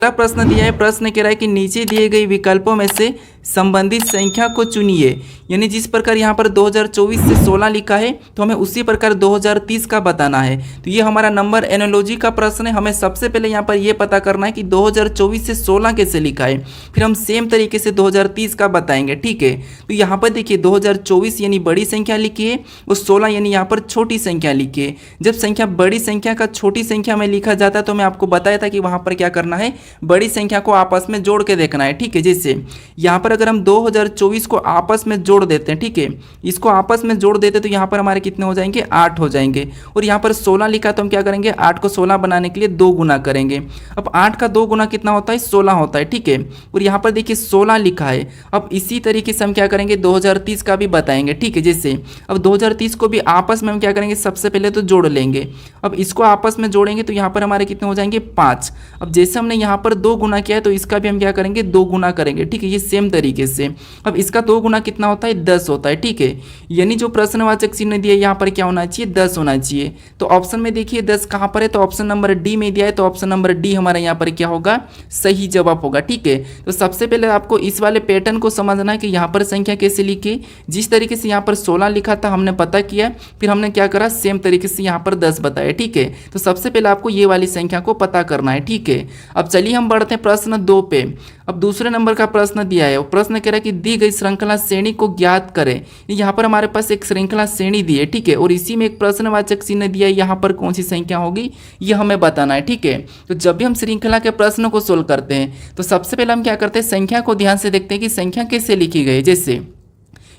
अगला प्रश्न दिया है। प्रश्न कह रहा है कि नीचे दिए गए विकल्पों में से संबंधित संख्या को चुनिए। यानी जिस प्रकार यहाँ पर 2024 से 16 लिखा है तो हमें उसी प्रकार 2030 का बताना है। तो ये हमारा नंबर एनालॉजी का प्रश्न है। हमें सबसे पहले यहाँ पर ये पता करना है कि 2024 से 16 कैसे लिखा है, फिर हम सेम तरीके से 2030 का बताएंगे। ठीक है, तो यहाँ पर देखिए 2024 यानी बड़ी संख्या लिखी है और 16 यानी यहाँ पर छोटी संख्या लिखी है। जब संख्या बड़ी संख्या का छोटी संख्या में लिखा जाता है तो मैं आपको बताया था कि वहाँ पर क्या करना है, बड़ी संख्या को आपस में जोड़ के देखना है। ठीक है, जैसे यहाँ पर अगर हम 2024 को आपस में जोड़ देते हैं, ठीक है, इसको आपस में जोड़ देते तो यहाँ पर हमारे कितने हो जाएंगे, 8 हो जाएंगे। और यहाँ पर 16 लिखा तो हम क्या करेंगे, 8 को 16 बनाने के लिए 2 गुना करेंगे। अब 8 का 2 गुना कितना होता है, 16 होता है। ठीक है, और यहाँ पर देखिए 16 लिखा है। अब इसी तरीके से हम क्या करेंगे, 2030 का भी बताएंगे। ठीक है, जैसे अब 2030 को भी आपस में हम क्या करेंगे, सबसे पहले तो जोड़ लेंगे। अब इसको आपस में जोड़ेंगे तो यहाँ पर हमारे कितने हो जाएंगे, 5। अब जैसे हमने यहाँ पर 2 गुना किया है तो इसका भी हम क्या करेंगे, 2 गुना करेंगे। ठीक है, ये सेम तरीके से। अब इसका 2 गुना कितना होता है, 10 होता है। ठीक है, यानी जो प्रश्नवाचक चिन्ह दिया है यहाँ पर क्या होना चाहिए, 10 होना चाहिए। तो ऑप्शन में देखिए 10 कहाँ पर है, तो ऑप्शन नंबर डी में दिया है। तो ऑप्शन नंबर डी हमारा यहाँ पर क्या होगा, सही जवाब होगा। ठीक है, तो सबसे पहले आपको इस वाले पैटर्न को समझना है कि यहाँ पर संख्या कैसे लिखी। जिस तरीके से यहाँ पर 16 लिखा था हमने पता किया, फिर हमने क्या करा, सेम तरीके से यहाँ पर 10 बताया। ठीक है, तो सबसे पहले आपको ये वाली संख्या को पता करना है। ठीक है, अब चलिए हम बढ़ते हैं प्रश्न 2 पे। अब दूसरे नंबर का प्रश्न दिया है। प्रश्न कह रहा है कि दी गई श्रृंखला श्रेणी को ज्ञात करें। यहाँ पर हमारे पास एक श्रृंखला श्रेणी दी है। ठीक है, और इसी में एक प्रश्नवाचक चिन्ह दिया है। यहाँ पर कौन सी संख्या होगी ये हमें बताना है। ठीक है, तो जब भी हम श्रृंखला के प्रश्न को सोल्व करते हैं तो सबसे पहले हम क्या करते हैं, संख्या को ध्यान से देखते हैं कि संख्या कैसे लिखी गई। जैसे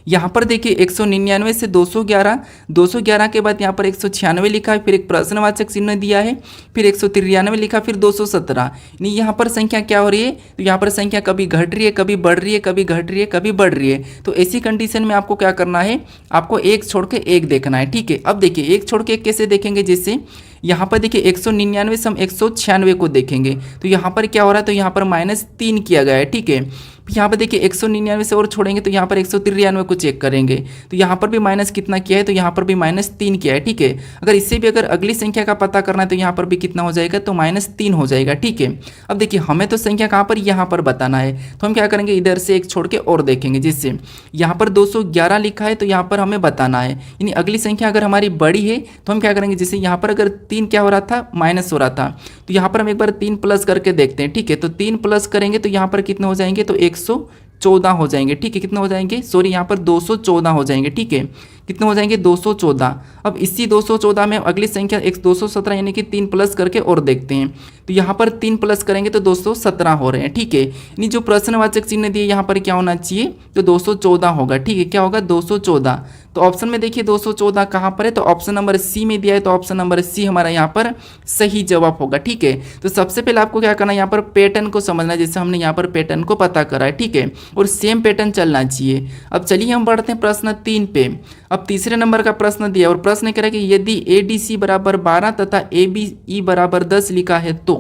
यहाँ पर देखिए 199 से 211, 211 के बाद यहाँ पर 196 लिखा है, फिर एक प्रश्नवाचक चिन्ह दिया है, फिर 193 लिखा, फिर 217। यानी यहाँ पर संख्या क्या हो रही है, तो यहाँ पर संख्या कभी घट रही है, कभी बढ़ रही है, कभी घट रही है, कभी बढ़ रही है। तो ऐसी कंडीशन में आपको क्या करना है, आपको एक छोड़ के एक देखना है। ठीक है, अब देखिए एक छोड़ के एक कैसे देखेंगे, जैसे यहाँ पर देखिए 199 से हम 196 को देखेंगे तो यहाँ पर क्या हो रहा है, तो यहाँ पर -3 किया गया है। ठीक है, यहाँ पर देखिए 199 से और छोड़ेंगे तो यहाँ पर 193 को चेक करेंगे तो यहाँ पर भी माइनस कितना किया है, तो यहाँ पर भी -3 किया है। ठीक है, अगर इससे भी अगर अगली संख्या का पता करना है तो यहाँ पर भी कितना हो जाएगा, तो -3 हो जाएगा। ठीक है, अब देखिए हमें तो संख्या कहाँ पर, यहाँ पर बताना है, तो हम क्या करेंगे, इधर से एक छोड़ के और देखेंगे। जैसे यहाँ पर 211 लिखा है तो यहाँ पर हमें बताना है, यानी अगली संख्या अगर हमारी बड़ी है तो हम क्या करेंगे, जैसे यहाँ पर अगर 3 क्या हो रहा था, माइनस हो रहा था, तो यहाँ पर हम एक बार 3 प्लस करके देखते हैं। ठीक है, तो 3 प्लस करेंगे तो यहाँ पर कितने हो जाएंगे, तो 114 हो जाएंगे। ठीक है, कितने हो जाएंगे, सॉरी यहाँ पर 214 हो जाएंगे। ठीक है, कितने हो जाएंगे, 214। अब इसी 214 में अगली संख्या 217 यानी कि 3 प्लस करके और देखते हैं, तो यहाँ पर 3 प्लस करेंगे तो 217 हो रहे हैं। ठीक है, यानी जो प्रश्नवाचक चिन्ह दिए यहाँ पर क्या होना चाहिए, तो 214 होगा। ठीक है, क्या होगा, 214। तो ऑप्शन में देखिए 214 कहाँ पर है, तो ऑप्शन नंबर सी में दिया है, तो ऑप्शन नंबर सी हमारा यहाँ पर सही जवाब होगा। ठीक है, तो सबसे पहले आपको क्या करना है, यहाँ पर पैटर्न को समझना है, जैसे हमने यहाँ पर पैटर्न को पता करा है। ठीक है, और सेम पैटर्न चलना चाहिए। अब चलिए हम बढ़ते हैं प्रश्न 3 पे। अब तीसरे नंबर का प्रश्न दिया और प्रश्न कह रहा है कि यदि ADC बराबर 12 तथा ABE बराबर 10 लिखा है तो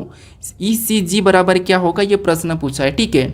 ECG बराबर क्या होगा, ये प्रश्न पूछा है। ठीक है,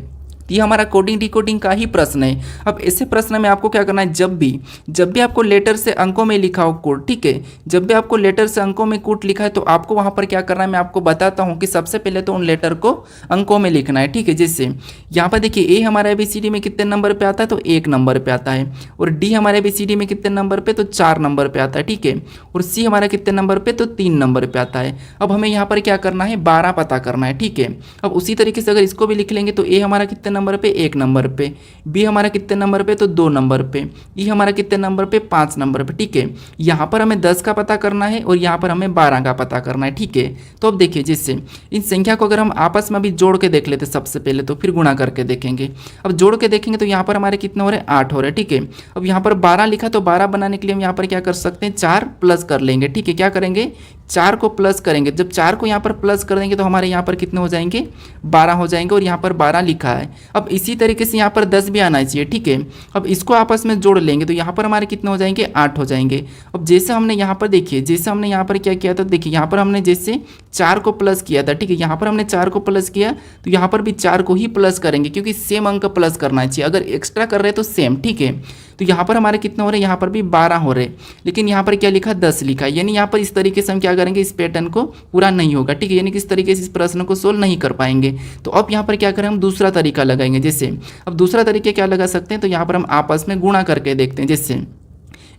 ये हमारा कोडिंग डिकोडिंग का ही प्रश्न है। अब ऐसे प्रश्न में आपको क्या करना है, जब भी आपको लेटर से अंकों में लिखा हो कोड, ठीक है, जब भी आपको लेटर से अंकों में कोड लिखा है तो आपको वहाँ पर क्या करना है, मैं आपको बताता हूँ कि सबसे पहले तो उन लेटर को अंकों में लिखना है। ठीक है, जैसे यहाँ पर देखिए ए हमारा ABCD में कितने नंबर पे आता है, तो 1 नंबर पे आता है, और डी हमारे ABCD में कितने नंबर पे, तो 4 नंबर पे आता है। ठीक है, और सी हमारा कितने नंबर पे, तो 3 नंबर पे आता है। अब हमें यहाँ पर क्या करना है, 12 पता करना है। ठीक है, अब उसी तरीके से अगर इसको भी लिख लेंगे तो ए हमारा कितने नंबर पे, 1 नंबर पे, बी हमारा कितने नंबर पे, तो 2 नंबर पे, ई हमारा कितने नंबर पे, 5 नंबर पे। ठीक है, यहाँ पर हमें 10 का पता करना है और यहाँ पर हमें 12 का पता करना है। ठीक है, तो अब देखिए जैसे इन संख्या को अगर हम आपस में अभी जोड़ के देख लेते सबसे पहले, तो फिर गुणा करके देखेंगे। अब जोड़ के देखेंगे तो यहाँ पर हमारे कितने हो रहे हैं, 8 हो रहे हैं। ठीक है, अब यहाँ पर 12 लिखा तो 12 बनाने के लिए हम यहाँ पर क्या कर सकते हैं, 4 प्लस कर लेंगे। ठीक है, क्या करेंगे, 4 को प्लस करेंगे। जब 4 को यहाँ पर प्लस कर देंगे तो हमारे यहाँ पर कितने हो जाएंगे, 12 हो जाएंगे, और यहाँ पर 12 लिखा है। अब इसी तरीके से यहाँ पर 10 भी आना चाहिए। ठीक है, अब इसको आपस में जोड़ लेंगे तो यहाँ पर हमारे कितने हो जाएंगे, 8 हो जाएंगे। अब जैसे हमने यहाँ पर देखिए, जैसे हमने यहाँ पर क्या किया था, देखिए यहाँ पर हमने जैसे 4 को प्लस किया था, ठीक है। यहाँ पर हमने 4 को प्लस किया तो यहाँ पर भी 4 को ही प्लस करेंगे क्योंकि सेम अंक प्लस करना चाहिए, अगर एक्स्ट्रा कर रहे हैं तो सेम, ठीक है। तो यहाँ पर हमारे कितने हो रहे हैं, यहाँ पर भी 12 हो रहे, लेकिन यहाँ पर क्या लिखा 10 लिखा, यानी यहाँ पर इस तरीके से हम क्या करेंगे, इस पैटर्न को पूरा नहीं होगा, ठीक है, यानी कि इस तरीके से इस प्रश्न को सोल्व नहीं कर पाएंगे। तो अब यहाँ पर क्या करें, हम दूसरा तरीका लगाएंगे। जैसे अब दूसरा तरीका क्या लगा सकते हैं, तो यहाँ पर हम आपस में गुणा करके देखते हैं। जैसे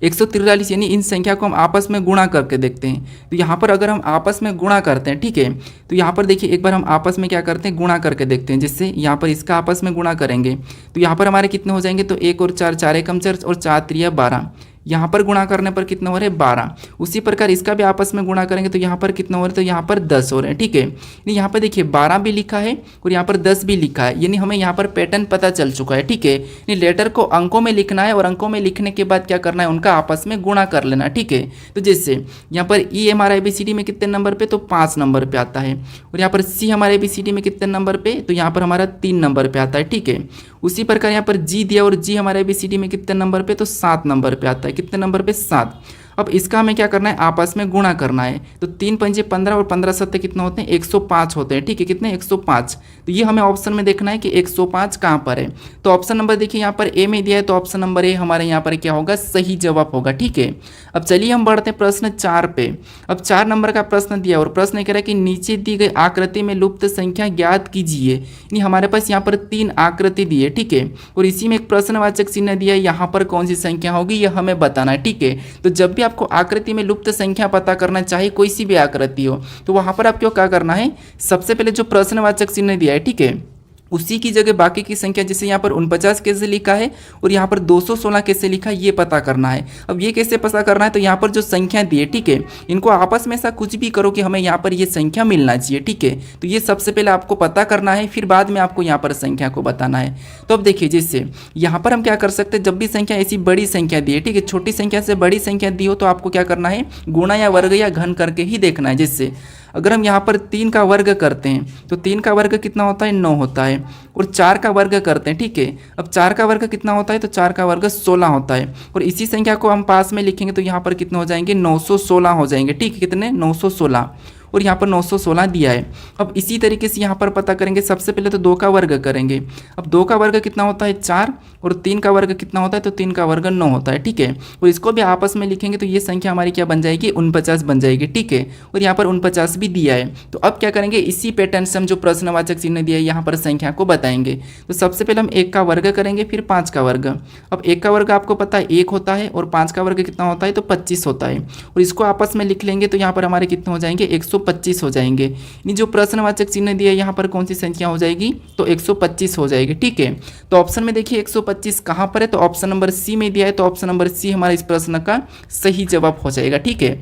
143 यानी इन संख्या को हम आपस में गुणा करके देखते हैं। तो यहाँ पर अगर हम आपस में गुणा करते हैं, ठीक है, तो यहाँ पर देखिए एक बार हम आपस में क्या करते हैं, गुणा करके देखते हैं। जिससे यहाँ पर इसका आपस में गुणा करेंगे तो यहाँ पर हमारे कितने हो जाएंगे, तो 1 और 4, 4 एकम 4 और 4 3 12, यहाँ पर गुणा करने पर कितना हो रहे हैं 12। उसी प्रकार इसका भी आपस में गुणा करेंगे तो यहाँ पर कितना हो रहा है, तो यहाँ पर 10 हो रहे हैं, ठीक है। यहाँ पर देखिए 12 भी लिखा है और यहाँ पर 10 भी लिखा है, यानी हमें यहाँ पर पैटर्न पता चल चुका है, ठीक है। यानी लेटर को अंकों में लिखना है और अंकों में लिखने के बाद क्या करना है, उनका आपस में गुणा कर लेना, ठीक है। तो जैसे यहाँ पर ई हमारा ABCD में कितने नंबर पे, तो 5 नंबर पे आता है, और यहाँ पर सी हमारे ABCD में कितने नंबर पे, तो यहाँ पर हमारा 3 नंबर पे आता है, ठीक है। उसी प्रकार यहाँ पर जी दिया और जी हमारे ABCD में कितने नंबर पे, तो 7 नंबर पे आता है, कितने नंबर पे 7। अब इसका हमें क्या करना है, आपस में गुणा करना है। तो 3 पंजे 15 और 15 सत्ते कितना होते हैं, 105 होते हैं, ठीक है। कितने, 105। तो ये हमें ऑप्शन में देखना है कि 105 कहाँ पर है। तो ऑप्शन नंबर देखिए यहाँ पर ए में दिया है, तो ऑप्शन नंबर ए हमारे यहाँ पर क्या होगा, सही जवाब होगा, ठीक है। अब चलिए हम बढ़ते हैं प्रश्न 4 पे। अब 4 नंबर का प्रश्न दिया और प्रश्न कह रहा है कि नीचे दी गई आकृति में लुप्त संख्या ज्ञात कीजिए। यानी हमारे पास यहाँ पर 3 आकृति दी है, ठीक है, और इसी में एक प्रश्नवाचक चिन्ह दिया है, यहाँ पर कौन सी संख्या होगी यह हमें बताना है, ठीक है। तो जब भी आपको आकृति में लुप्त संख्या पता करना, चाहे कोई सी भी आकृति हो, तो वहां पर आपको क्या करना है, सबसे पहले जो प्रश्नवाचक चिन्ह दिया है, ठीक है, उसी की जगह बाकी की संख्या, जैसे यहाँ पर 49 कैसे लिखा है और यहाँ पर 216 कैसे लिखा है, ये पता करना है। अब ये कैसे पता करना है, तो यहाँ पर जो संख्या दी है, ठीक है, इनको आपस में ऐसा कुछ भी करो कि हमें यहाँ पर ये संख्या मिलना चाहिए, ठीक है। तो ये सबसे पहले आपको पता करना है, फिर बाद में आपको यहाँ पर संख्या को बताना है। तो अब देखिए जैसे यहाँ पर हम क्या कर सकते हैं, जब भी संख्या ऐसी बड़ी संख्या दी है, ठीक है, छोटी संख्या से बड़ी संख्या दी हो तो आपको क्या करना है, गुणा या वर्ग या घन करके ही देखना है। जैसे अगर हम यहाँ पर 3 का वर्ग करते हैं तो 3 का वर्ग कितना होता है, 9 होता है, और 4 का वर्ग करते हैं, ठीक है। अब 4 का वर्ग कितना होता है, तो 4 का वर्ग 16 होता है, और इसी संख्या को हम पास में लिखेंगे तो यहाँ पर कितने हो जाएंगे, 916 हो जाएंगे, ठीक है। कितने, 916, और यहाँ पर 916 दिया है। अब इसी तरीके से यहाँ पर पता करेंगे, सबसे पहले तो 2 का वर्ग करेंगे। अब 2 का वर्ग कितना होता है, 4, और 3 का वर्ग कितना होता है, तो 3 का वर्ग 9 होता है, ठीक है। और इसको भी आपस में लिखेंगे तो ये संख्या हमारी क्या बन जाएगी, 49 बन जाएगी, ठीक है। और यहाँ पर 49 भी दिया है। तो अब क्या करेंगे, इसी पैटर्न से हम जो प्रश्नवाचक चिन्ह दिया है यहाँ पर संख्या को बताएंगे। तो सबसे पहले हम 1 का वर्ग करेंगे, फिर 5 का वर्ग। अब 1 का वर्ग आपको पता है 1 होता है, और 5 का वर्ग कितना होता है, तो 25 होता है, और इसको आपस में लिख लेंगे तो यहाँ पर हमारे कितने हो जाएंगे, 125 हो जाएंगे। यानी जो प्रश्नवाचक चिन्ह दिया है यहाँ पर कौन सी संख्या हो जाएगी, तो 125 हो जाएगी, ठीक है। तो ऑप्शन में देखिए 125 कहाँ पर है, तो ऑप्शन नंबर सी में दिया है, तो ऑप्शन नंबर सी हमारा इस प्रश्न का सही जवाब हो जाएगा, ठीक है।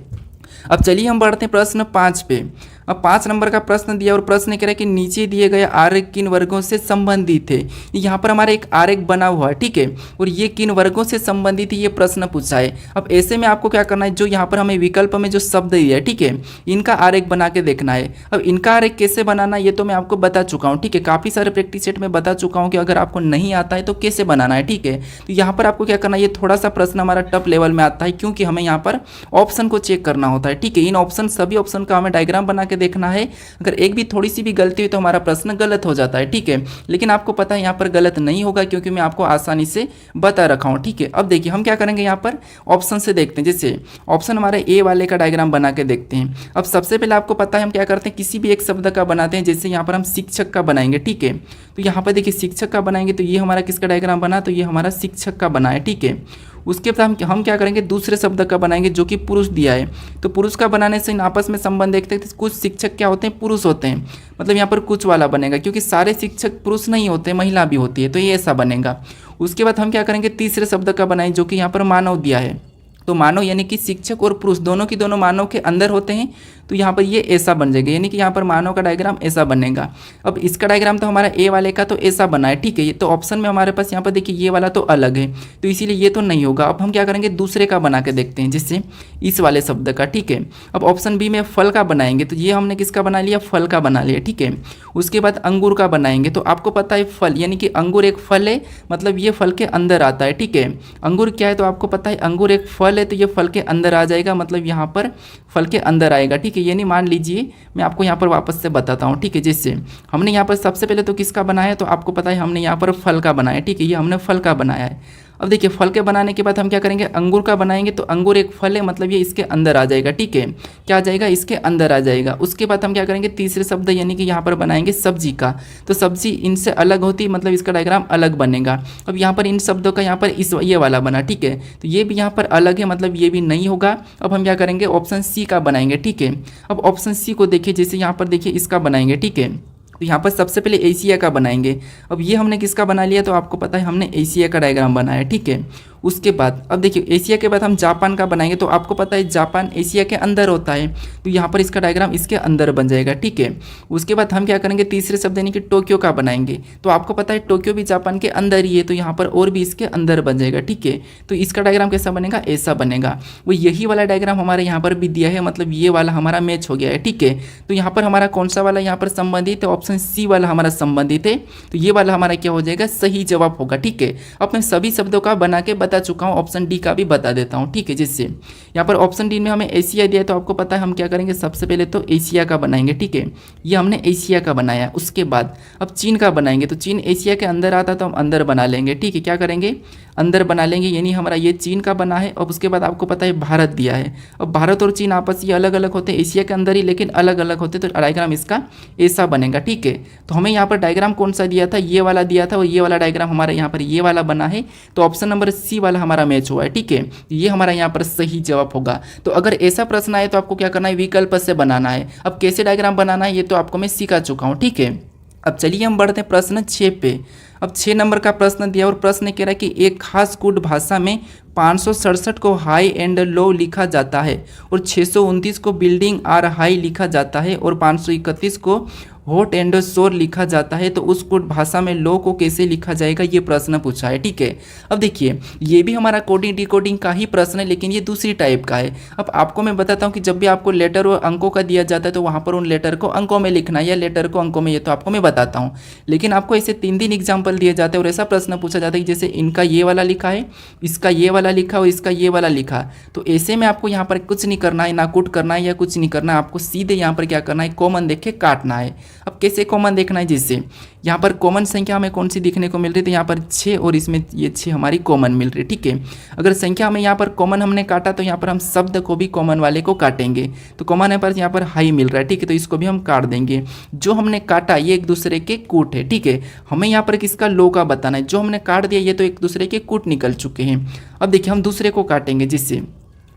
अब चलिए हम बढ़ते हैं प्रश्न 5 पे। अब 5 नंबर का प्रश्न दिया और प्रश्न कह रहा है कि नीचे दिए गए आरेख किन वर्गों से संबंधित है। यहाँ पर हमारा एक आरेख बना हुआ है, ठीक है, और ये किन वर्गों से संबंधित है ये प्रश्न पूछा है। अब ऐसे में आपको क्या करना है, जो यहाँ पर हमें विकल्प में जो शब्द दिया है, ठीक है, इनका आरेख बना के देखना है। अब इनका आरेख कैसे बनाना ये तो मैं आपको बता चुका हूँ, ठीक है, काफ़ी सारे प्रैक्टिस सेट में बता चुका हूँ कि अगर आपको नहीं आता है तो कैसे बनाना है, ठीक है। तो यहाँ पर आपको क्या करना है, ये थोड़ा सा प्रश्न हमारा टफ लेवल में आता है क्योंकि हमें यहाँ पर ऑप्शन को चेक करना होता है, ठीक है। इन ऑप्शन सभी ऑप्शन का हमें डायग्राम बना के देखना है। अगर एक भी थोड़ी सी भी गलती हुई तो हमारा प्रश्न गलत हो जाता है, ठीक है। लेकिन आपको पता है यहाँ पर गलत नहीं होगा क्योंकि मैं आपको आसानी से बता रखा हूँ, ठीक है। अब देखिए हम क्या करेंगे, यहाँ पर ऑप्शन से देखते हैं। जैसे ऑप्शन हमारे ए वाले का डायग्राम बना के देखते हैं। अब सबसे पहले आपको पता है हम क्या करते हैं, किसी भी एक शब्द का बनाते हैं। जैसे यहाँ पर हम शिक्षक का बनाएंगे, ठीक है। तो यहाँ पर देखिए शिक्षक का बनाएंगे तो ये हमारा किसका डायग्राम बना, तो ये हमारा शिक्षक का बना है, ठीक है। उसके बाद हम क्या करेंगे, दूसरे शब्द का बनाएंगे जो कि पुरुष दिया है। तो पुरुष का बनाने से इन आपस में संबंध देखते हैं। कुछ शिक्षक क्या होते हैं, पुरुष होते हैं, मतलब यहाँ पर कुछ वाला बनेगा क्योंकि सारे शिक्षक पुरुष नहीं होते, महिला भी होती है, तो ये ऐसा बनेगा। उसके बाद हम क्या करेंगे, तीसरे शब्द का बनाएं जो कि यहाँ पर मानव दिया है। तो मानव यानी कि शिक्षक और पुरुष दोनों की दोनों मानव के अंदर होते हैं, तो यहाँ पर ये ऐसा बन जाएगा, यानी कि यहाँ पर मानव का डायग्राम ऐसा बनेगा। अब इसका डायग्राम तो हमारा ए वाले का तो ऐसा बना है, ठीक है। ये तो ऑप्शन में हमारे पास यहाँ पर देखिए ये वाला तो अलग है, तो इसीलिए ये तो नहीं होगा। अब हम क्या करेंगे, दूसरे का बना के देखते हैं, जिससे इस वाले शब्द का, ठीक है। अब ऑप्शन बी में फल का बनाएंगे, तो ये हमने किसका बना लिया, फल का बना लिया, ठीक है। उसके बाद अंगूर का बनाएंगे, तो आपको पता है फल यानी कि अंगूर एक फल है, मतलब ये फल के अंदर आता है, ठीक है। अंगूर क्या है, तो आपको पता है अंगूर एक फल है, तो ये फल के अंदर आ जाएगा, मतलब यहाँ पर फल के अंदर आएगा, ठीक है। ठीक है। यानी मान लीजिए मैं आपको यहाँ पर वापस से बताता हूँ, ठीक है। जैसे हमने यहाँ पर सबसे पहले तो किसका बनाया है, तो आपको पता है हमने यहाँ पर फल का बनाया है, ठीक है। ये हमने फल का बनाया है। अब देखिए फल के बनाने के बाद हम क्या करेंगे, अंगूर का बनाएंगे। तो अंगूर एक फल है, मतलब ये इसके अंदर आ जाएगा, ठीक है। क्या आ जाएगा, इसके अंदर आ जाएगा। उसके बाद हम क्या करेंगे, तीसरे शब्द यानी कि यहाँ पर बनाएंगे सब्जी का। तो सब्जी इनसे अलग होती है, मतलब इसका डायग्राम अलग बनेगा। अब यहाँ पर इन शब्दों का यहाँ पर इस ये वाला बना, ठीक है। तो ये भी यहाँ पर अलग है, मतलब ये भी नहीं होगा। अब हम क्या करेंगे, ऑप्शन सी का बनाएंगे, ठीक है। अब ऑप्शन सी को देखिए, जैसे यहाँ पर देखिए इसका बनाएंगे, ठीक है। तो यहाँ पर सबसे पहले एशिया का बनाएंगे। अब ये हमने किसका बना लिया, तो आपको पता है हमने एशिया का डायग्राम बनाया, ठीक है। उसके बाद अब देखिए एशिया के बाद हम जापान का बनाएंगे। तो आपको पता है जापान एशिया के अंदर होता है, तो यहाँ पर इसका डायग्राम इसके अंदर बन जाएगा, ठीक है। उसके बाद हम क्या करेंगे, तीसरे शब्द यानी कि टोक्यो का बनाएंगे। तो आपको पता है टोक्यो भी जापान के अंदर ही है, तो यहाँ पर और भी इसके अंदर बन जाएगा, ठीक है। तो इसका डायग्राम कैसा बनेगा, ऐसा बनेगा। वो यही वाला डायग्राम हमारे यहाँ पर भी दिया है, मतलब ये वाला हमारा मैच हो गया है, ठीक है। तो यहाँ पर हमारा कौन सा वाला यहाँ पर संबंधित है, ऑप्शन सी वाला हमारा संबंधित है। तो ये वाला हमारा क्या हो जाएगा, सही जवाब होगा, ठीक है। अब मैं सभी शब्दों का बना के बता चुका हूँ, ऑप्शन डी का भी बता देता हूँ, ठीक है। जिससे यहाँ पर ऑप्शन डी में हमें एशिया दिया है, तो आपको पता है हम क्या करेंगे, सबसे पहले तो एशिया का बनाएंगे, ठीक है। ये हमने एशिया का बनाया। उसके बाद अब चीन का बनाएंगे। तो चीन एशिया के अंदर आता है, तो हम अंदर बना लेंगे, ठीक है। क्या करेंगे, अंदर बना लेंगे, यानी हमारा ये चीन का बना है। अब उसके बाद आपको पता है भारत दिया है। अब भारत और चीन आपस ये अलग अलग होते हैं, एशिया के अंदर ही लेकिन अलग अलग होते, तो डायग्राम इसका ऐसा बनेगा, ठीक है। तो हमें यहाँ पर डायग्राम कौन सा दिया था, ये वाला दिया था, और ये वाला डायग्राम हमारा यहाँ पर ये वाला बना है। तो ऑप्शन नंबर सी वाला हमारा मैच हुआ है, ठीक है। ये हमारा यहाँ पर सही जवाब होगा। तो अगर ऐसा प्रश्न आए तो आपको क्या करना है, विकल्प से बनाना है। अब कैसे डायग्राम बनाना है ये तो आपको मैं सिखा चुका हूँ, ठीक है। अब चलिए हम बढ़ते हैं प्रश्न 6 पे। अब 6 नंबर का प्रश्न दिया और प्रश्न कह रहा है कि एक खास कोड भाषा में 567 को हाई एंड लो लिखा जाता है और 629 को बिल्डिंग आर हाई लिखा जाता है और 531 को हॉट एंड शोर लिखा जाता है। तो उस कोड भाषा में लो को कैसे लिखा जाएगा, ये प्रश्न पूछा है, ठीक है। अब देखिए ये भी हमारा कोडिंग डिकोडिंग का ही प्रश्न है, लेकिन ये दूसरी टाइप का है। अब आपको मैं बताता हूँ कि जब भी आपको लेटर और अंकों का दिया जाता है तो वहाँ पर उन लेटर को अंकों में लिखना है या लेटर को अंकों में, ये तो आपको मैं बताता हूँ। लेकिन आपको ऐसे 3 एग्जाम्पल दिए जाते हैं और ऐसा प्रश्न पूछा जाता है कि जैसे इनका ये वाला लिखा है, इसका ये वाला लिखा और इसका ये वाला लिखा। तो ऐसे में आपको यहाँ पर कुछ नहीं करना है, ना कुट करना है या कुछ नहीं करना है, आपको सीधे यहाँ पर क्या करना है, कॉमन देख के काटना है। अब कैसे कॉमन देखना है, जिससे यहाँ पर कॉमन संख्या हमें कौन सी दिखने को मिल रही है, तो यहाँ पर 6 और इसमें ये 6 हमारी कॉमन मिल रही है, ठीक है। अगर संख्या में यहाँ पर कॉमन हमने काटा तो यहाँ पर हम शब्द को भी कॉमन वाले को काटेंगे। तो कॉमन है पर यहाँ पर हाई मिल रहा है, ठीक है, तो इसको भी हम काट देंगे। जो हमने काटा ये एक दूसरे के कूट है, ठीक है। हमें यहाँ पर किसका लो का बताना है, जो हमने काट दिया ये तो एक दूसरे के कूट निकल चुके हैं। अब देखिए हम दूसरे को काटेंगे, जिससे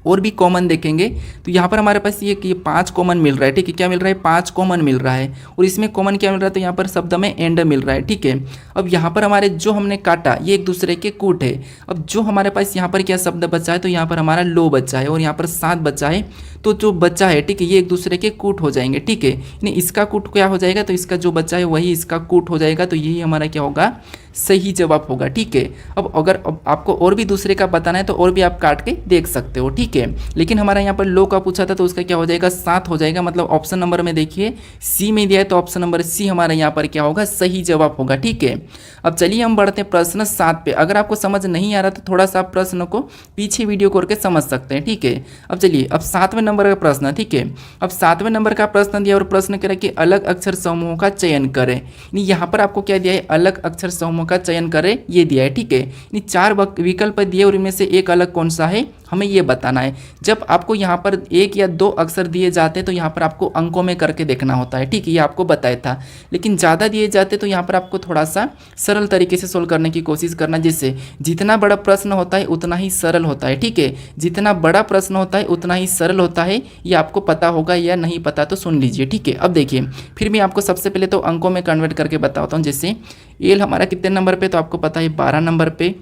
और भी कॉमन देखेंगे। तो यहाँ पर हमारे पास ये 5 कॉमन मिल रहा है, ठीक है। क्या मिल रहा है, 5 कॉमन मिल रहा है। और इसमें कॉमन क्या मिल रहा है, तो यहाँ पर शब्द में एंड मिल रहा है, ठीक है। अब यहाँ पर हमारे जो हमने काटा ये एक दूसरे के कूट है। अब जो हमारे पास यहाँ पर क्या शब्द बचा है, तो यहाँ पर हमारा लो बचा है और यहाँ पर 7 बचा है। तो जो बचा है, ठीक है, ये एक दूसरे के कूट हो जाएंगे, ठीक है। यानी इसका कूट क्या हो जाएगा, तो इसका जो बचा है वही इसका कूट हो जाएगा। तो यही हमारा क्या होगा, सही जवाब होगा, ठीक है। अब अगर आपको और भी दूसरे का बताना है तो और भी आप काट के देख सकते हो, ठीक है। लेकिन हमारा यहाँ पर लो का पूछा था तो उसका क्या हो जाएगा, 7 हो जाएगा। मतलब ऑप्शन नंबर में देखिए सी में दिया है, तो ऑप्शन नंबर सी हमारा यहाँ पर क्या होगा, सही जवाब होगा, ठीक है। अब चलिए हम बढ़ते हैं प्रश्न 7 पे। अगर आपको समझ नहीं आ रहा तो थोड़ा सा प्रश्न को पीछे वीडियो करके समझ सकते हैं, ठीक है। अब चलिए अब 7वें नंबर का प्रश्न, ठीक है। अब 7वें नंबर का प्रश्न दिया और प्रश्न कह रहा है कि अलग अक्षर समूहों का चयन करें। यहाँ पर आपको क्या दिया है, अलग अक्षर समूह का चयन करें, ये दिया है, ठीक है। यानी 4 विकल्प दिए और इनमें से एक अलग कौन सा है, हमें ये बताना है। जब आपको यहाँ पर 1 या 2 अक्षर दिए जाते हैं तो यहाँ पर आपको अंकों में करके देखना होता है, ठीक है, ये आपको बताया था। लेकिन ज़्यादा दिए जाते तो यहाँ पर आपको थोड़ा सा सरल तरीके से सोल्व करने की कोशिश करना, जिससे जितना बड़ा प्रश्न होता है उतना ही सरल होता है, ठीक है। जितना बड़ा प्रश्न होता है उतना ही सरल होता है। ये आपको पता होगा या नहीं पता तो सुन लीजिए, ठीक है। अब देखिए फिर मैं आपको सबसे पहले तो अंकों में कन्वर्ट करके बताता हूँ। जैसे एल हमारा कितने नंबर पे, तो आपको पता है 12 नंबर पे।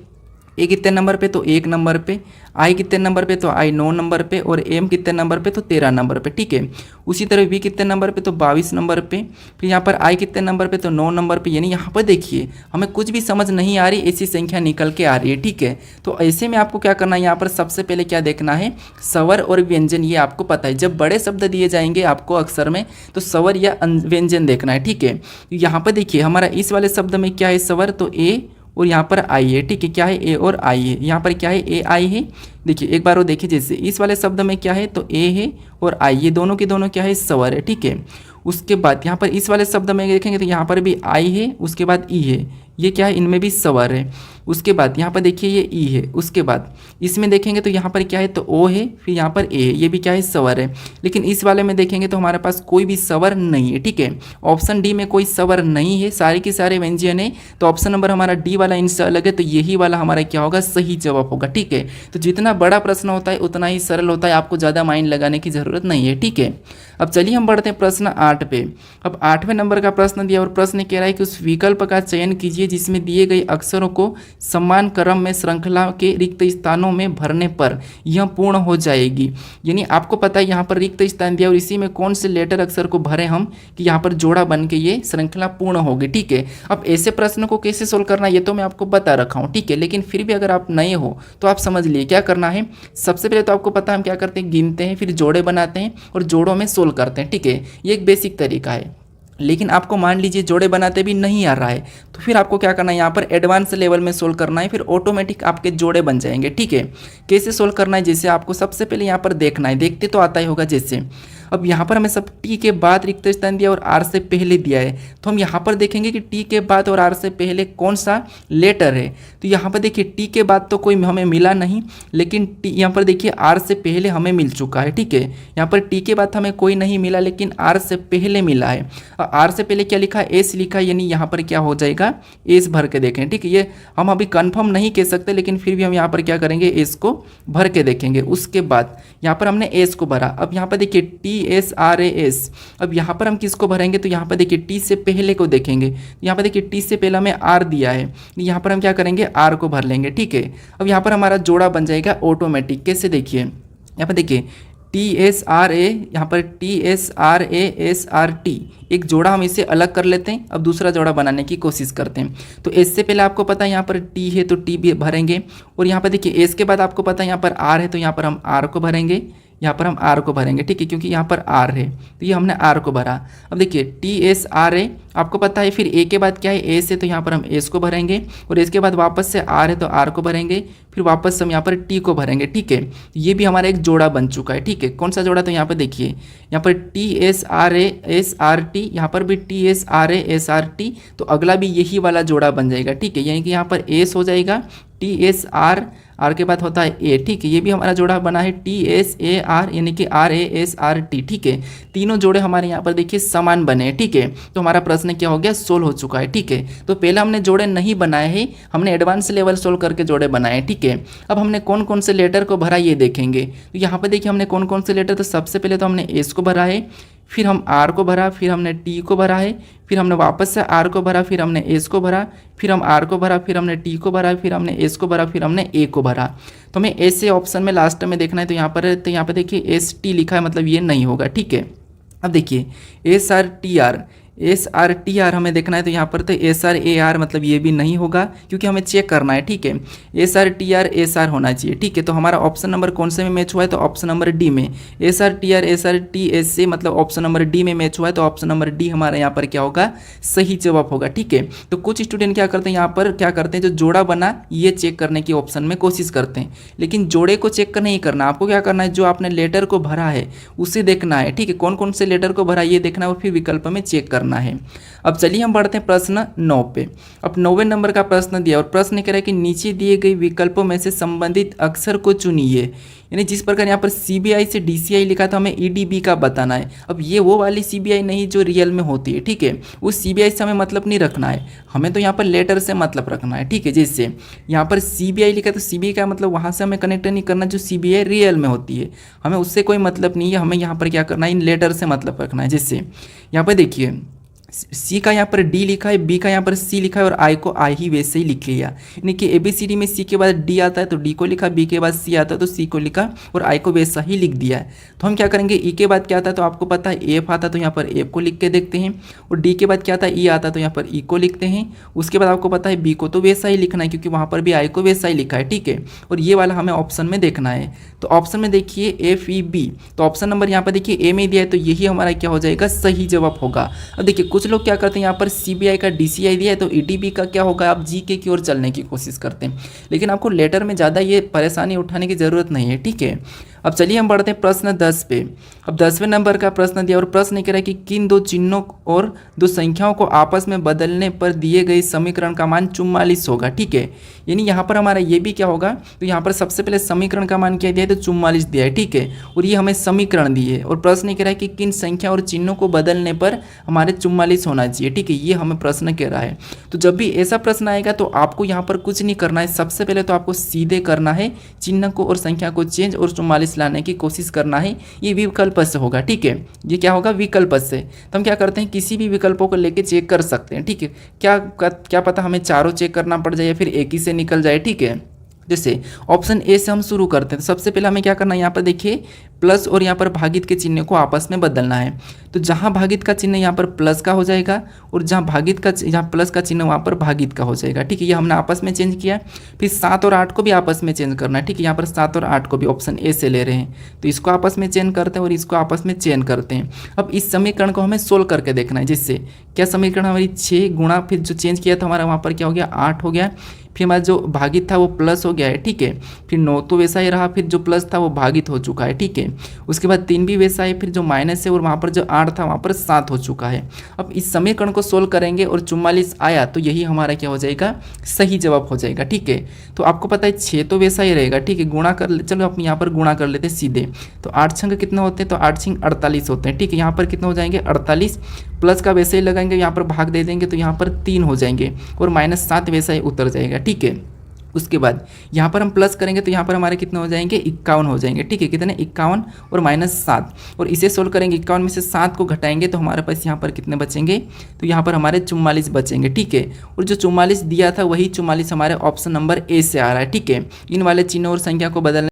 ए कितने नंबर पे, तो 1 नंबर पे। आई कितने नंबर पे, तो आई 9 नंबर पे। और एम कितने नंबर पे, तो 13 नंबर पे, ठीक है। उसी तरह वी कितने नंबर पे, तो 22 नंबर पे। फिर यहाँ पर आई कितने नंबर पे, तो 9 नंबर पे। यानी यहाँ पर देखिए हमें कुछ भी समझ नहीं आ रही, ऐसी संख्या निकल के आ रही है, ठीक है। तो ऐसे में आपको क्या करना है, यहाँ पर सबसे पहले क्या देखना है, स्वर और व्यंजन। ये आपको पता है जब बड़े शब्द दिए जाएंगे आपको अक्षर में तो स्वर या व्यंजन देखना है, ठीक है। यहाँ पर देखिए हमारा इस वाले शब्द में क्या है, स्वर, तो ए और यहाँ पर आई है, ठीक है। क्या है, ए और आई है, यहाँ पर क्या है, ए आई है। देखिए एक बार वो देखिए, जैसे इस वाले शब्द में क्या है, तो ए है और आई, ये दोनों के दोनों क्या है, स्वर है, ठीक है। उसके बाद यहाँ पर इस वाले शब्द में देखेंगे तो यहाँ पर भी आई है, उसके बाद ई है, ये क्या है, इनमें भी स्वर है। उसके बाद यहाँ पर देखिए ये ई है, उसके बाद इसमें देखेंगे तो यहाँ पर क्या है, तो ओ है, फिर यहाँ पर ए है, ये भी क्या है, स्वर है। लेकिन इस वाले में देखेंगे तो हमारे पास कोई भी स्वर नहीं है, ठीक है। ऑप्शन डी में कोई स्वर नहीं है, सारे के सारे व्यंजन है। तो ऑप्शन नंबर हमारा डी वाला इनसे अलग है, तो यही वाला हमारा क्या होगा, सही जवाब होगा, ठीक है। तो जितना बड़ा प्रश्न होता है उतना ही सरल होता है, आपको ज़्यादा माइंड लगाने की जरूरत नहीं है, ठीक है। अब चलिए हम बढ़ते हैं प्रश्न 8 पे। अब 8वें नंबर का प्रश्न दिया और प्रश्न कह रहा है कि उस विकल्प का चयन कीजिए जिसमें दिए गए अक्षरों को समान क्रम में श्रृंखला के रिक्त स्थानों में भरने पर यह पूर्ण हो जाएगी। यानी आपको पता है यहाँ पर रिक्त स्थान दिया और इसी में कौन से लेटर अक्षर को भरे हम कि यहाँ पर जोड़ा बन के ये श्रृंखला पूर्ण होगी, ठीक है। अब ऐसे प्रश्न को कैसे सोल्व करना है ये तो मैं आपको बता रखा हूँ, ठीक है। लेकिन फिर भी अगर आप नए हो तो आप समझ लिए क्या करना है। सबसे पहले तो आपको पता है हम क्या करते हैं, गिनते हैं, फिर जोड़े बनाते हैं और जोड़ों में सोल्व करते हैं, ठीक है। ये एक बेसिक तरीका है। लेकिन आपको मान लीजिए जोड़े बनाते भी नहीं आ रहा है तो फिर आपको क्या करना है, यहाँ पर एडवांस लेवल में सोल्व करना है, फिर ऑटोमेटिक आपके जोड़े बन जाएंगे, ठीक है। कैसे सोल्व करना है, जैसे आपको सबसे पहले यहाँ पर देखना है, देखते तो आता ही होगा। जैसे अब यहाँ पर हमें सब टी के बाद रिक्त स्थान दिया और आर से पहले दिया है, तो हम यहाँ पर देखेंगे कि टी के बाद और आर से पहले कौन सा लेटर है। तो यहाँ पर देखिए टी के बाद तो कोई हमें मिला नहीं, लेकिन टी यहाँ पर देखिए आर से पहले हमें मिल चुका है, ठीक है। यहाँ पर टी के बाद हमें कोई नहीं मिला, लेकिन आर से पहले मिला है। आर से पहले क्या लिखा है, एस लिखा है, यानी यहाँ पर क्या हो जाएगा, एस भर के देखें, ठीक है। ये हम अभी कन्फर्म नहीं कह सकते, लेकिन फिर भी हम यहाँ पर क्या करेंगे, एस को भर के देखेंगे। उसके बाद यहाँ पर हमने एस को भरा। अब यहाँ पर देखिए T S R A S. अब यहाँ पर हम किसको भरेंगे, तो यहाँ पर देखिए टी से पहले को देखेंगे। यहाँ पर देखिए टी से पहले हमें आर दिया है, यहाँ पर हम क्या करेंगे, आर को भर लेंगे, ठीक है। अब यहाँ पर हमारा जोड़ा बन जाएगा ऑटोमेटिक। कैसे, देखिए यहाँ पर देखिए टी एस आर ए, यहाँ पर T S R A S R T, एक जोड़ा हम इसे अलग कर लेते हैं। अब दूसरा जोड़ा बनाने की कोशिश करते हैं। तो एस से पहले आपको पता है यहाँ पर टी है तो टी भी भरेंगे, और यहाँ पर देखिए एस के बाद आपको पता है यहाँ पर आर है तो यहाँ पर हम आर को भरेंगे, यहाँ पर हम आर को भरेंगे, ठीक है, क्योंकि यहाँ पर आर है तो ये हमने आर को भरा। अब देखिए टी एस आर ए आपको पता है, फिर ए के बाद क्या है, एस है तो यहाँ पर हम एस को भरेंगे, और एस के बाद वापस से आर है तो आर को भरेंगे, फिर वापस हम यहाँ पर टी को भरेंगे, ठीक है। ये भी हमारा एक जोड़ा बन चुका है, ठीक है। कौन सा जोड़ा, तो यहाँ पर देखिए यहाँ पर T S R A S R T, यहाँ पर भी T S R A S R T, तो अगला भी यही वाला जोड़ा बन जाएगा, ठीक है। यानी कि यहाँ पर एस हो जाएगा, टी एस आर, आर के बाद होता है ए, ठीक है। ये भी हमारा जोड़ा बना है टी एस ए आर, यानी कि R A S R T, ठीक है। तीनों जोड़े हमारे यहाँ पर देखिए समान बने हैं, ठीक है। तो हमारा प्रश्न क्या हो गया, सोल्व हो चुका है, ठीक है। तो पहले हमने जोड़े नहीं बनाए हैं, हमने एडवांस लेवल सोल्व करके जोड़े बनाए, ठीक है। अब हमने कौन कौन से लेटर को भरा ये देखेंगे। तो यहाँ पर देखिए हमने कौन कौन से लेटर, तो सबसे पहले तो हमने एस को भरा है, फिर हम आर को भरा, फिर हमने टी को भरा है, फिर हमने वापस से आर को भरा, फिर हमने एस को भरा, फिर हम आर को भरा, फिर हमने टी को भरा, फिर हमने एस को भरा, फिर हमने ए को भरा। तो हमें एस से ऑप्शन में लास्ट में देखना है, तो यहाँ पर देखिए एस टी लिखा है, मतलब ये नहीं होगा, ठीक है। अब देखिए S R T R, S R T R हमें देखना है, तो यहाँ पर तो एस आर ए आर, मतलब ये भी नहीं होगा, क्योंकि हमें चेक करना है, ठीक है। S R T R S R होना चाहिए, ठीक है। तो हमारा ऑप्शन नंबर कौन से में मैच हुआ है, तो ऑप्शन नंबर डी में। S R T R S R T S से मतलब ऑप्शन नंबर डी में मैच हुआ है, तो ऑप्शन नंबर डी हमारा यहाँ पर क्या होगा, सही जवाब होगा, ठीक है। तो कुछ स्टूडेंट क्या करते हैं, यहाँ पर क्या करते हैं, जो जोड़ा बना ये चेक करने की ऑप्शन में कोशिश करते हैं, लेकिन जोड़े को चेक नहीं करना। आपको क्या करना है, जो आपने लेटर को भरा है उसे देखना है, ठीक है। कौन कौन से लेटर को भरा ये देखना है और फिर विकल्प में चेक करना है। अब चलिए हम बढ़ते हैं प्रश्न 9 पे। अब 9वें नंबर का प्रश्न दिया और प्रश्न कह रहा है कि नीचे दिए गए विकल्पों में से संबंधित अक्षर को चुनिए। यानी जिस प्रकार यहाँ पर सीबीआई से डीसीआई लिखा था, हमें ईडीबी का बताना है। अब ये वो वाली सीबीआई नहीं जो रियल में होती है, ठीक है। उस सीबीआई से हमें मतलब नहीं रखना है, हमें तो यहाँ पर लेटर से मतलब रखना है, ठीक है। जैसे यहाँ पर सीबीआई लिखा तो सीबीआई का मतलब वहाँ से हमें कनेक्ट नहीं करना जो सीबीआई रियल में होती है, हमें उससे कोई मतलब नहीं है। हमें यहाँ पर क्या करना है, इन लेटर से मतलब रखना है। जैसे यहाँ पर देखिए सी का यहाँ पर डी लिखा है, बी का यहाँ पर सी लिखा है, और आई को आई ही वैसे ही लिख लिया। यानी कि एबीसीडी में सी के बाद डी आता है तो डी को लिखा, बी के बाद सी आता है तो सी को लिखा, और आई को वैसा ही लिख दिया है। तो हम क्या करेंगे, ई के बाद क्या आता है, तो आपको पता है एफ आता है तो यहाँ पर एफ को लिख के देखते हैं, और डी के बाद क्या आता है, ई आता है तो यहाँ पर ई को लिखते हैं। उसके बाद आपको पता है बी को तो वैसा ही लिखना है, क्योंकि वहाँ पर भी आई को वैसा ही लिखा है, ठीक है। और ये वाला हमें ऑप्शन में देखना है। तो ऑप्शन में देखिए एफ ई बी, तो ऑप्शन नंबर यहाँ पर देखिए ए में दिया है, तो यही हमारा क्या हो जाएगा, सही जवाब होगा। अब देखिए कुछ लोग क्या करते हैं, यहाँ पर CBI का DCI दिया है तो ETB का क्या होगा, आप GK की ओर चलने की कोशिश करते हैं, लेकिन आपको लेटर में ज़्यादा ये परेशानी उठाने की ज़रूरत नहीं है। ठीक है, अब चलिए हम बढ़ते हैं प्रश्न 10 पे। अब 10वें नंबर का प्रश्न दिया और प्रश्न कह रहा है कि किन दो चिन्हों और दो संख्याओं को आपस में बदलने पर दिए गए समीकरण का मान 44 होगा। ठीक है, यानी यहाँ पर हमारा ये भी क्या होगा, तो यहाँ पर सबसे पहले समीकरण का मान क्या दिया है, तो 44 दिया है। ठीक है, और ये हमें समीकरण दिए है और प्रश्न कह रहा है कि किन संख्या और चिन्हों को बदलने पर हमारे 44 होना चाहिए। ठीक है, ये हमें प्रश्न कह रहा है। तो जब भी ऐसा प्रश्न आएगा तो आपको यहाँ पर कुछ नहीं करना है, सबसे पहले तो आपको सीधे करना है चिन्ह को और संख्या को चेंज और 44 लाने की कोशिश करना है। ये विकल्प से होगा। ठीक है, ये क्या होगा, विकल्प से। तो हम क्या करते हैं, किसी भी विकल्पों को लेके चेक कर सकते हैं। ठीक है, क्या पता हमें चारों चेक करना पड़ जाए या फिर एक ही से निकल जाए। ठीक है, जैसे ऑप्शन ए से हम शुरू करते हैं। तो सबसे पहले हमें क्या करना है, यहाँ पर देखिए प्लस और यहाँ पर भागित के चिन्ह को आपस में बदलना है। तो जहाँ भागित का चिन्ह यहाँ पर प्लस का हो जाएगा और जहाँ प्लस का चिन्ह वहाँ पर भागित का हो जाएगा। ठीक है, ये हमने आपस में चेंज किया। फिर 7 और 8 को भी आपस में चेंज करना है। ठीक है, यहाँ पर 7 और 8 को भी ऑप्शन ए से ले रहे हैं, तो इसको आपस में चेंज करते हैं और इसको आपस में चेंज करते हैं। अब इस समीकरण को हमें सोल्व करके देखना है, जिससे क्या समीकरण हमारी 6 गुणा फिर जो चेंज किया था हमारा वहाँ पर क्या हो गया, 8 हो गया। फिर हमारा जो भागित था वो प्लस हो गया है। ठीक है, फिर 9 तो वैसा ही रहा, फिर जो प्लस था वो भागित हो चुका है। ठीक है, उसके बाद 3 भी वैसा है, फिर जो माइनस है और वहाँ पर जो 8 था वहाँ पर 7 हो चुका है। अब इस समीकरण को सोल्व करेंगे और 44 आया तो यही हमारा क्या हो जाएगा, सही जवाब हो जाएगा। ठीक है, तो आपको पता है 6 तो वैसा ही रहेगा। ठीक है, गुणा कर चलो अपने यहाँ पर गुणा कर लेते हैं सीधे। तो 8 छंग कितना होते हैं, तो 8 छंग 48 होते हैं। ठीक है, यहाँ पर कितना हो जाएंगे, 48 प्लस का वैसे ही लगाएंगे, यहाँ पर भाग दे देंगे तो यहाँ पर 3 हो जाएंगे और -7 वैसा ही उतर जाएगा। ठीक है, उसके बाद यहाँ पर हम प्लस करेंगे तो यहाँ पर हमारे कितने हो जाएंगे, 51 हो जाएंगे। ठीक है, कितने 51 और -7, और इसे सोल्व करेंगे 51 में से 7 को घटाएंगे तो हमारे पास यहाँ पर कितने बचेंगे, तो यहाँ पर हमारे 44 बचेंगे। ठीक है, और जो 44 दिया था वही 44 हमारे ऑप्शन नंबर ए से आ रहा है। ठीक है, इन वाले चिन्हों और संख्या को बदलने